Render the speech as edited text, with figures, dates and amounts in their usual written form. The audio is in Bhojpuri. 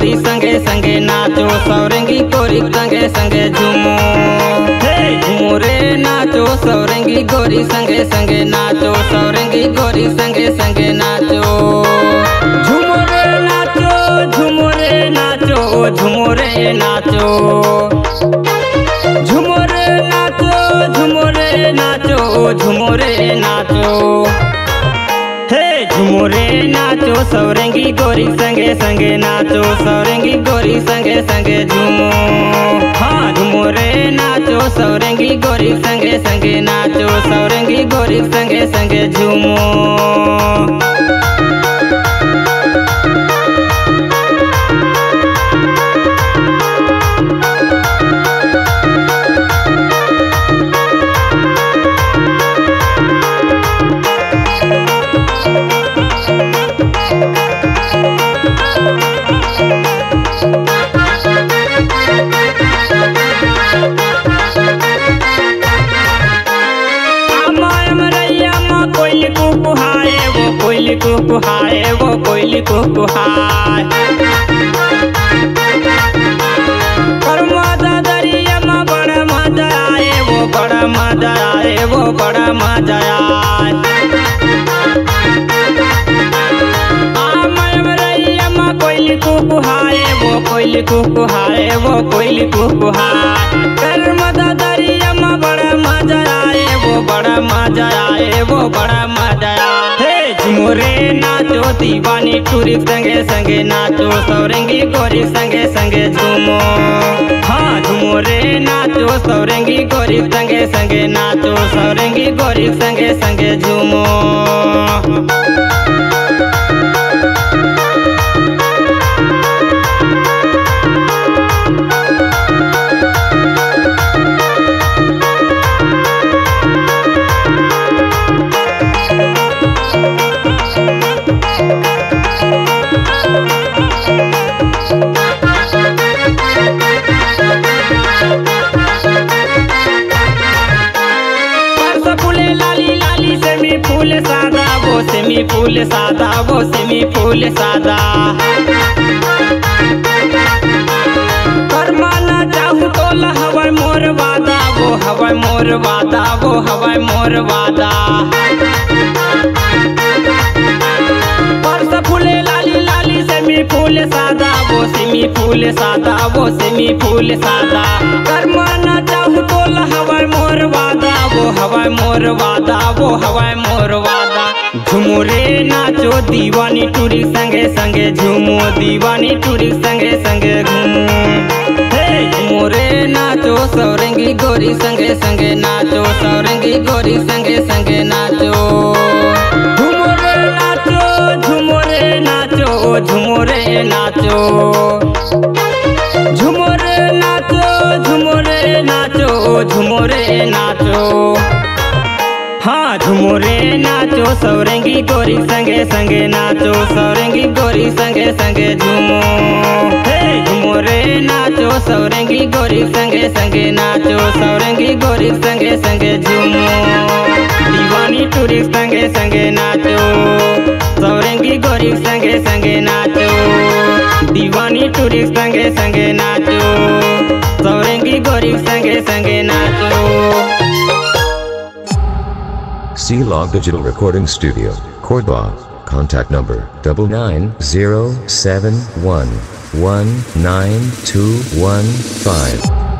गोरी संगे संगे नाचो, सौरंगी गोरी संगे संगे झूमो। हे झूमो रे नाचो, सौरंगी गोरी संगे संगे नाचो, सौरंगी गोरी संगे संगे नाचो। झूमो रे नाचो, झूमो रे नाचो, झूमो रे नाचो, झूमो रे नाचो, झूमो रे नाचो, झूमो रे नाचो। हे झूमो रे नाचो, सौरंगी गोरी संगे संगे नाचो, सौरंगी गोरी संगे संगे झूमो। हाँ झूमो रे नाचो, सौरंगी गोरी संगे संगे नाचो, सौरंगी गोरी संगे संगे झूमो। कोयली कुकुहाए वो कोयली कुकुहाए, करमादा दरिया में बड़ा मजा आए, वो बड़ा मजा आए, वो बड़ा मजा आए। आमरैया में कोयली कुकुहाए वो कोयली कुकुहाए, वो कोयली कुकुहाए, करमादा दरिया में बड़ा मजा आए, वो बड़ा मजा आए, वो बड़ा मजा आए। झूमो रे नाचो, दीवानी टूरी संगे संगे नाचो, सौरंगी गोरी संगे संगे झूमो। हाँ झूमो रे नाचो, सौरंगी गोरी संगे संगे नाचो, सौरंगी गोरी संगे संगे झूमो। फूल सादा वो सेमी फूल सादा, वो सेमी फूल सादा, करमाना चाहूँ तो हवाई मोर वादा, वो हवाई मोर वादा, वो हवाई मोर वादा। परस फूले लाली लाली सेमी फूल सादा, वो सेमी फूल सादा, वो सेमी फूल सादा, करमाना चाहूँ तो हवाई मोर वादा, वो हवाई मोर वादा, वो हवाई मोर वादा। झूमो रे नाचो, दीवानी टूरी संगे संगे झूमो, दीवानी टूरी संगे संगे घूमो। हे झूमो रे नाचो, सौरंगी गोरी संगे संगे नाचो, सौरंगी गोरी संगे संगे नाचो। झूमो रे नाचो, झूमो रे नाचो, झूमो रे नाचो, झूमो रे नाचो, झूमो रे नाचो, झूमो रे नाचो। हाँ झूमो रे नाचो, सौरंगी गोरी संगे संगे नाचो, सौरंगी गोरी संगे संगे झूमो। हे झूमो रे नाचो, सौरंगी गोरी संगे संगे नाचो, सौरंगी गोरी संगे संगे झूमो। दीवानी टूरी संगे संगे नाचो, सौरंगी गोरी संगे संगे नाचो, दीवानी टूरी संगे संगे नाचो, सौरंगी गोरी संगे संगे नाचो। C-Log Digital Recording Studio, Cordoba. Contact number 99071192115.